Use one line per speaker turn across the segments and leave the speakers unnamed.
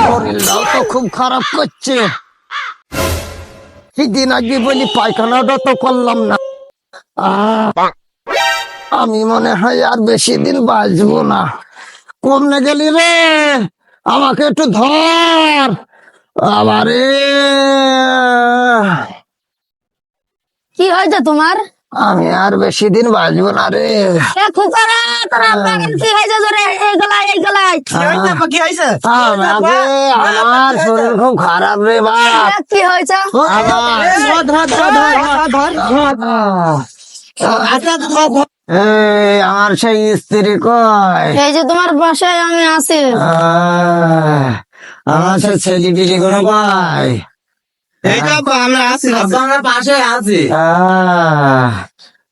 শরীরটাও তো খুব খারাপ করছে। সেদিন আগে বলি পায়খানাটা তো করলাম না। আমি মনে হয় আর বেশি দিন বাঁচবো না। কমনে গেলি রে, আমাকে একটু ধর। আবারে
কি হয়েছে তোমার?
আমি আর বেশি দিন বাঁচবো না রে।
কি হয়েছে তোর এই গলায় এই গলায়?
আমাকে আমার শরীর খুব খারাপ রে বাপ।
কি হয়েছে?
এই আমার সেই স্ত্রী কয়?
এই যে তোমার বাসায় আমি আছি।
আমার সেই ছেলে পিলি কোনো কয়?
আমরা আছি, আমরা পাশে আছি।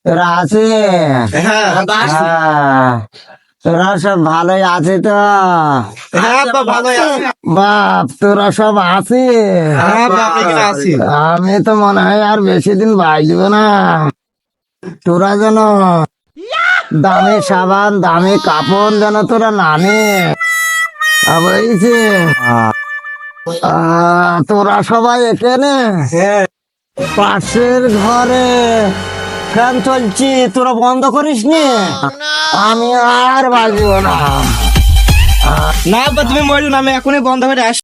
তোরা আছে?
হ্যাঁ,
তোরা সব ভালোই আছে তো?
হ্যাঁ, ভালোই আছি।
বাপ তোরা সব আছে?
হ্যাঁ, আমরা আছি।
আমি তো মনে হয় আর বেশি দিন বাঁচব না। তোরা যেন দামি সাবান দামি কাপড় যেন তোরা নানে বুঝছি। তোরা সবাই এখানে পাশের ঘরে ফ্যান চলছি, তোরা বন্ধ করিস নি। আমি আর বাঁচব না।
না, তুমি মরুন, আমি এখনই বন্ধ করে আসি।